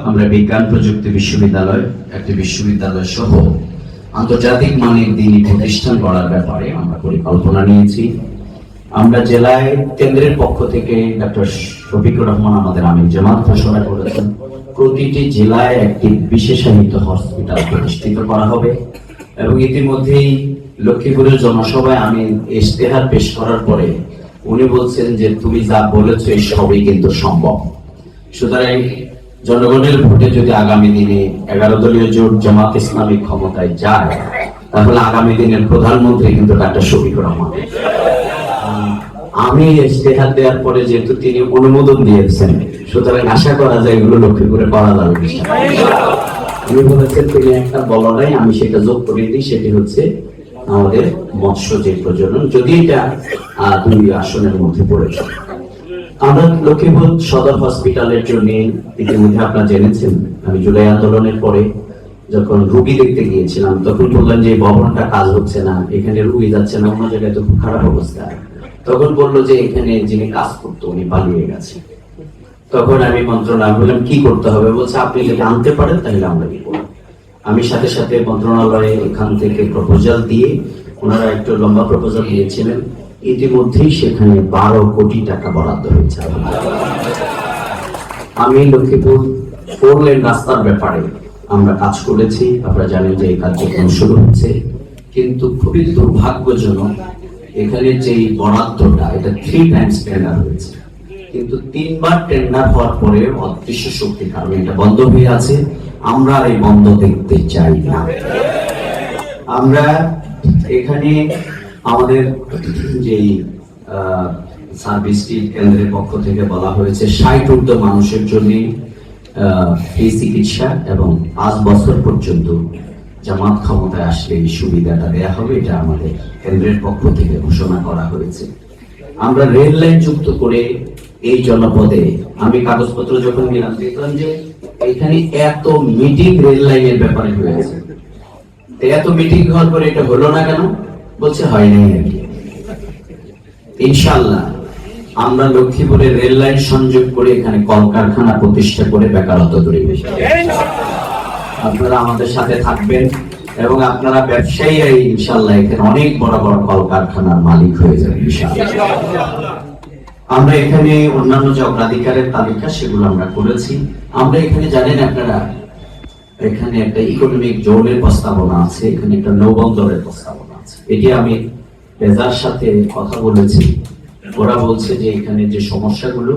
আমরা বিজ্ঞান প্রযুক্তি বিশ্ববিদ্যালয় একটি বিশ্ববিদ্যালয় সহ আন্তর্জাতিক মানের দিনী প্রতিষ্ঠান গড়ার ব্যাপারে আমরা পরিকল্পনা নিয়েছি। আমরা জেলায় কেন্দ্রের পক্ষ থেকে ডক্টর শফিকুর রহমান আমাদের আমির জামাত ঘোষণা করেছেন প্রতিটি জেলায় একটি বিশেষায়িত হসপিটাল প্রতিষ্ঠিত করা হবে এবং ইতিমধ্যেই লক্ষ্মীপুরের জনসভায় আমি ইশতেহার পেশ করার পরে উনি বলছেন যে তুমি যা বলেছো এই সবই কিন্তু সম্ভব। সুতরাং জনগণের ভোটে যদি আগামী দিনে 11 দলীয় জোট জামাত ইসলামী ক্ষমতায় যায় তাহলে আগামী দিনের প্রধানমন্ত্রী কিন্তু ডক্টর শফিকুর রহমান। আমি ইশতেহার দেওয়ার পরে যেহেতু তিনি অনুমোদন দিয়েছেন সুতরাং আশা করা যায় এগুলো লক্ষ্মীপুরে করা যাবে। উনি বলেছেন তিনি একটা বলা নাই, আমি সেটা যোগ করে দিই, সেটি হচ্ছে আমাদের মৎস্য যে প্রজনন, যদি এটা 2 আসনের মধ্যে পড়েছে। আমরা লক্ষ্মীপুর সদর হসপিটালের জন্য ইতিমধ্যে আপনারা জেনেছেন আমি জুলাই আন্দোলনের পরে যখন রোগী দেখতে গিয়েছিলাম তখন বললেন যে ভবনটা কাজ হচ্ছে না, এখানে রোগী যাচ্ছে না, অন্য জায়গায় তো খুব খারাপ অবস্থা। তখন বললো যে এখানে যিনি কাজ করতো উনি পালিয়ে গেছে। তখন আমি মন্ত্রণালয় বললাম কি করতে হবে, বলছে আপনি যদি আনতে পারেন তাহলে আমরা কি করব। আমি সাথে সাথে মন্ত্রণালয়ে এখান থেকে প্রপোজাল দিয়ে, ওনারা একটু লম্বা প্রপোজাল দিয়েছিলেন, ইতিমধ্যেই সেখানে 12 কোটি টাকা বরাদ্দ হয়েছে। আমি লক্ষ্মীপুর 4 লেন রাস্তার ব্যাপারে আমরা কাজ করেছি, আপনারা জানেন যে এই কার্যক্রম শুরু হচ্ছে, কিন্তু খুবই দুর্ভাগ্যজনক এখানে যে বরাদ্দটা এটা 3 টাইমস টেন্ডার হয়েছে, কিন্তু 3 বার টেন্ডার হওয়ার পরে অদৃশ্য শক্তির কারণে এটা বন্ধ হয়ে আছে। আমরা আর এই বন্ধ দেখতে চাই না। আমরা এখানে আমাদের যে সার্ভিসটি কেন্দ্রের পক্ষ থেকে বলা হয়েছে 60 ঊর্ধ্ব মানুষের জন্য এই চিকিৎসা এবং 5 বছর পর্যন্ত জামাত ক্ষমতায় আসলে এই সুবিধাটা দেয়া হবে, এটা আমাদের কেন্দ্রের পক্ষ থেকে ঘোষণা করা হয়েছে। আমরা রেল লাইন যুক্ত করে এই জনপদে, আমি কাগজপত্র যখন নিলাম দেখলাম যে এখানে এত মিটিং রেল লাইনের ব্যাপারে হয়েছে, এত মিটিং হওয়ার পরে এটা হলো না কেন, বলছে হয় নাই আর কি। ইনশাআল্লাহ আমরা লক্ষ্মীপুরে রেল লাইন সংযোগ করে এখানে কলকারখানা প্রতিষ্ঠা করে বেকারত্ব দূর হবে। আপনারা আমাদের সাথে থাকবেন এবং আপনারা ব্যবসায়ীরা ইনশাআল্লাহ এখানে অনেক বড় বড় কলকারখানার মালিক হয়ে যাবেন ইনশাআল্লাহ। আমরা এখানে অন্যান্য যে অগ্রাধিকারের তালিকা সেগুলো আমরা করেছি। আমরা এখানে জানেন আপনারা এখানে একটা ইকোনমিক জোনের প্রস্তাবনা আছে, এখানে একটা নৌবন্দরের প্রস্তাবনা আছে। এটি আমি রেজার সাথে কথা বলেছি, ওরা বলছে যে এখানে যে সমস্যাগুলো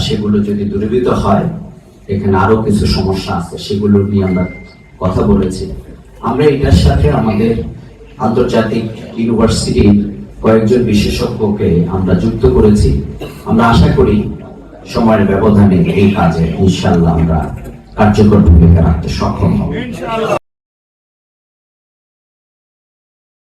সেগুলো যদি দূরীভূত হয়, এখানে আরো কিছু সমস্যা আছে সেগুলো নিয়ে আমরা কথা বলেছি। আমরা এটার সাথে আমাদের আন্তর্জাতিক ইউনিভার্সিটির কয়েকজন বিশেষজ্ঞকে আমরা যুক্ত করেছি। আমরা আশা করি সময়ের ব্যবধানে এই কাজে ইনশাআল্লাহ আমরা কার্যকর ভূমিকা রাখতে সক্ষম হব।